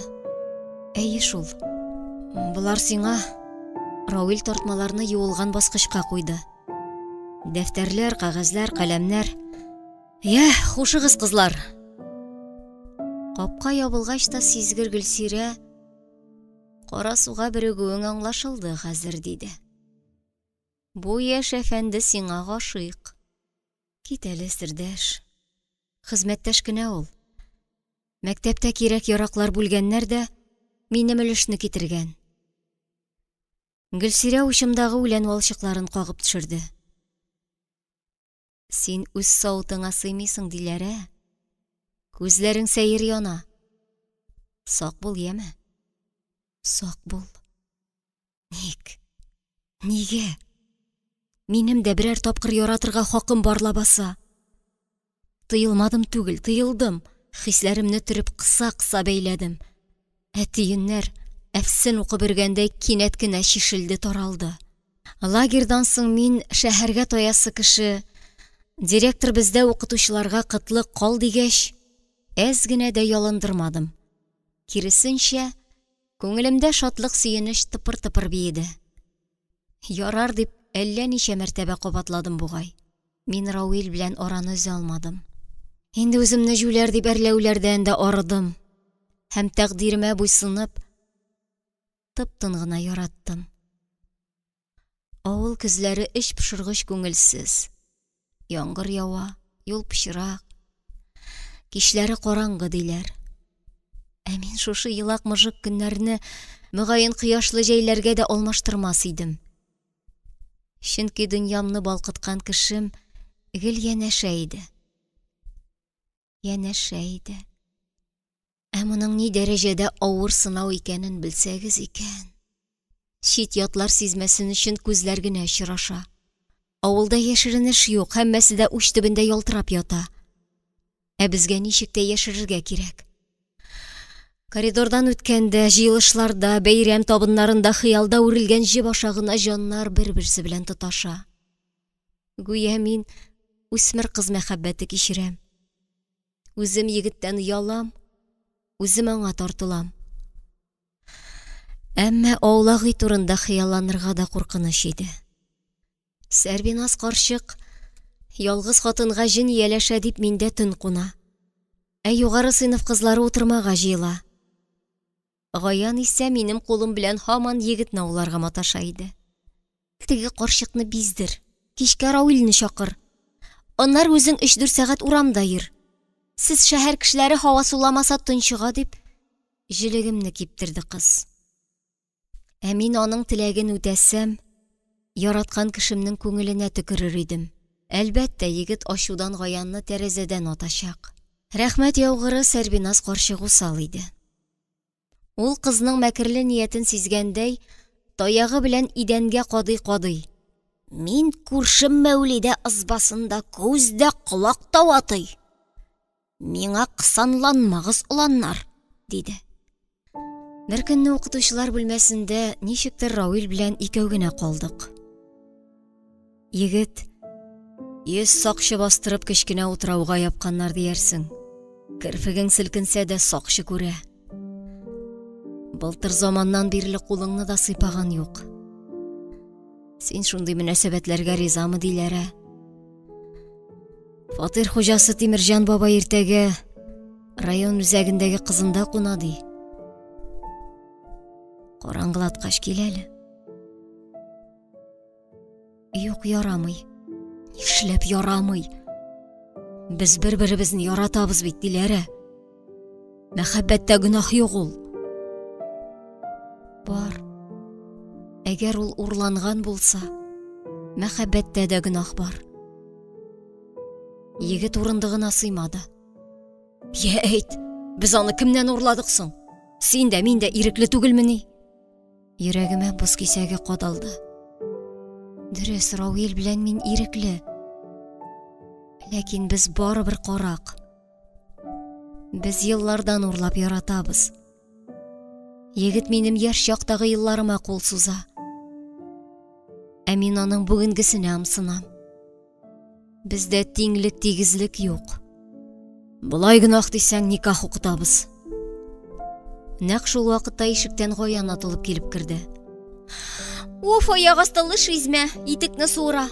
Әйе шул. Булар сиңа. Рауил тартмаларны юылган баскычка куйды. Дәфтәрләр, кагазлар, каләмнәр. Я, хушыгыз кызлар. Капка ябылгач та сизгер Гөлсирә кара суга бирегүең аңлашылды хәзер диде. Бу яшь әфәнде сиңа гашыйк. Кит әле, сердәш. Хезмәттәш кенә ул. Мәктәптә кирәк яраклар бүлгәннәр дә минем өлешне китергән. Гөлсирә учымдагы үлән валчыкларын кагып төшерде. Син үз савытыңа сыймыйсың диләр. Күзләрең сәер яна. Сак бул, яме? Сак бул. Ник? Нигә? Минем дә берәр тапкыр яратырга хакым барлабаса. Тыелмадым түгел, тыелдым. Хисләремне төреп кыса бәйләдем. Әтиеннәр әфсен укып бергәндәй кинәт кенә шишелде, таралды. Лагердан соң мин шәһәргә таясы кеше. Директор бездә укытучыларга кытлык кал дигәч, әз генә дә ялындырмадым. Киресенчә, күңелемдә шатлык сөенеш тыпыр-тыпыр биеде. Ярар дип әллә ничә мәртәбә кабатладым бугай. Мин Рауил белән араны өзә алмадым. Инде үземне жүләр дип әрләүләрдән дә арыдым. Һәм тәкъдиремә буйсынып, тып-тын гына яраттым. Авыл көзләре эч пошыргыч күңелсез. Яңгыр ява, юл пычырак. Кичләре караңгы диләр. Мин шушы елак мыжык көннәрне мөгаен кояшлы җәйләргә дә алмаштырмас идем. Чөнки дөньямны балкыткан кешем гел янәшә иде. Янәшә иде. Моның ни дәрәҗәдә авыр сынау икәнен белсәгез икән. Чит ятлар сизмәсен өчен күзләр генә очраша. Авылда яшеренеш юк, һәммәсе дә уч төбендә ялтырап ята. Безгә ничек тә яшерергә кирәк. Коридордан үткәндә, җыелышларда, бәйрәм табыннарында хыялда үрелгән җеп ашагына җаннар бер-берсе белән тоташа. Гүя мин үсмер кыз мәхәббәте кичерәм. Үзем егеттән ялам, үзем аңа тартылам. Әмма аулагы турында хыялланырга да куркыныч иде. Сәрбиназ карчык ялгыз хатынга җен ияләшә дип миндә төн куна. Ә югары сыйныф кызлары утырмага җыела. Гаян исә минем кулым белән һаман егетне ауларга маташа иде. Теге карчыкны биздер, кичкә Рауилне чакыр. Аннар үзең 3-4 сәгать урамда йөр. Сез шәһәр кешеләре һава суламаса тынчыга дип җилегемне киптерде кыз. Ә мин аның теләген үтәсәм, яраткан кешемнең күңеленә төкерер идем. Әлбәттә, егет ачудан Гаянны тәрәзәдән атачак. Рәхмәт яугыры Сәрбиназ карчык усал иде. Ул кызның мәкерле ниятен сизгәндәй, таягы белән идәнгә кадый. Мин күршем Мәүлидә ызбасында күздә колак таватый. Миңа кысанланмагыз, уланнар, диде. Бер көнне укытучылар бүлмәсендә ничектер Рауил белән икәү генә калдык. Егет, йөз сакчы бастырып кечкенә утрауга япканнар диярсең. Керфегең селкенсә дә сакчы күрә. Былтыр заманнан бирле кулыңны да сыйпаган юк. Син шундый мөнәсәбәтләргә ризамы диләр? Фатир хуҗасы Тимирҗан бабай иртәгә район үзәгендәге кызында куна ди. Караңгылаткач киләле. Юк, ярамый. Нишләп ярамый? Без бер-беребезне яратабыз бит диләр. Мәхәббәттә гөнаһ юк ул. Бар. Әгәр ул урланган булса, мәхәббәттә дә гөнаһ бар. Егет урындыгына сыймады. Я әйт, без аны кемнән урладык соң? Син дә, мин дә ирекле түгелмени? Йөрәгемә боз кисәге кадалды. Дөрес, Рауил белән мин ирекле. Ләкин без барыбер карак. Без еллардан урлап яратабыз. Егет минем яшь чактагы елларыма кул суза. Ә мин аның бүгенгесенә амсынам. Бездә тиңлек, тигезлек юк. Булай гынах дисәң, никах укытабыз. Нәкъ шул вакытта ишектән Гаян атылып килеп керде. Уф, аяк астылы шизмә, итекне суыра.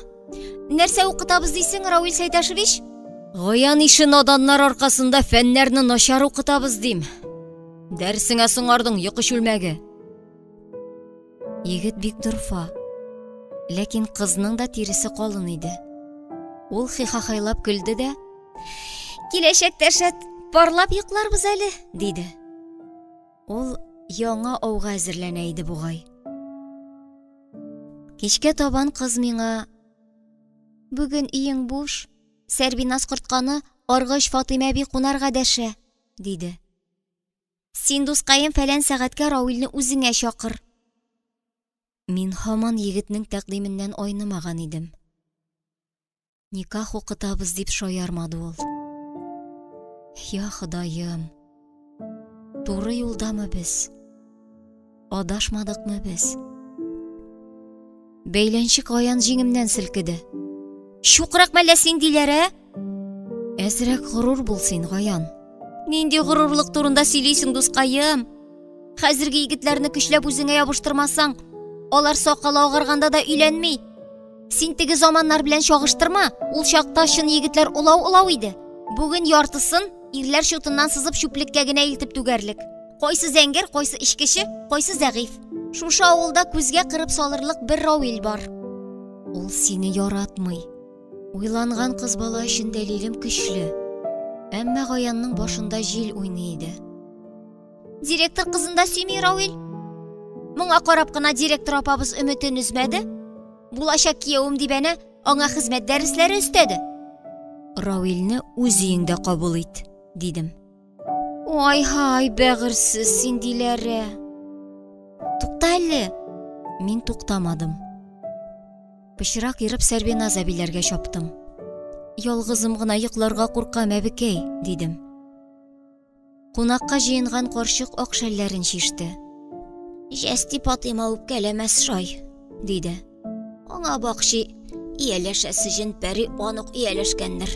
Нәрсә укытабыз дисең, Рауил Сәйдәшевич? Гаян ише наданнар аркасында фәннәрне начар укытабыз дим. Дәрсеңә сыңардың йокы чүлмәге. Егет бик дурфа. Ләкин кызның да тиресе калын иде. Ул хихахайлап көлде дә, киләчәктә шәт парлап йокларбыз әле, диде. Ул яңа ауга әзерләнә иде бугай. Кичкә табан кыз миңа: "Бүген иең буш, Сәрбиназ кортканы аргыч Фатыйма би кунарга дәшә", диде. "Син, дускайым, фәлән сәгатькә Рауилне үзеңә чакыр." Мин һаман егетнең тәкъдименнән айнымаган идем. Никах укытабыз дип шаярмады ул. Я Ходаем, туры юлдамы без? Адашмадыкмы без? Бәйләнчек Гаян җиңемнән селкеде. "Шукрак мәллә син диләр?" "Әзрәк горур бул син, Гаян." "Нинди горурлык турында сөйлисең, дускайым? Хәзерге егетләрне көчләп үзеңә ябыштырмасаң, алар сакалы агарганда да өйләнми. Син теге заманнар белән чагыштырма, ул чакта чын егетләр улау иде. Бүген яртысын ирләр шутыннан сызып чүплеккә генә илтеп түгәрлек. Кайсы зәңгәр, кайсы ишкеше, кайсы зәгыйф. Шушы авылда күзгә кырып салырлык бер Рауил бар. Ул сине яратмый. Уйланган кыз бала өчен дәлилем көчле. Әмма Гаянның башында җил уйный иде. "Директор кызында сөйми Рауил. Моңа карап кына директор апабыз өметен үзмәде. Булачак киявем дип әнә аңа хезмәт дәресләре өстәде. Рауилне үз өеңдә кабул ит", дидем. "Ай-һай, бәгырьсез син диләре." "Тукта әле." Мин туктамадым. Пычрак йөреп Сәрбиназ әбиләргә чаптым. "Ялгызым гына йокларга куркам, әбекәй", дидем. Кунакка жыйынган карчык ак шәлләрен чиште. Жәсти Патыйма үпкәләмәс шай, диде. Аңа бакчы, ияләшәсе җен пәри анук ияләшкәндер.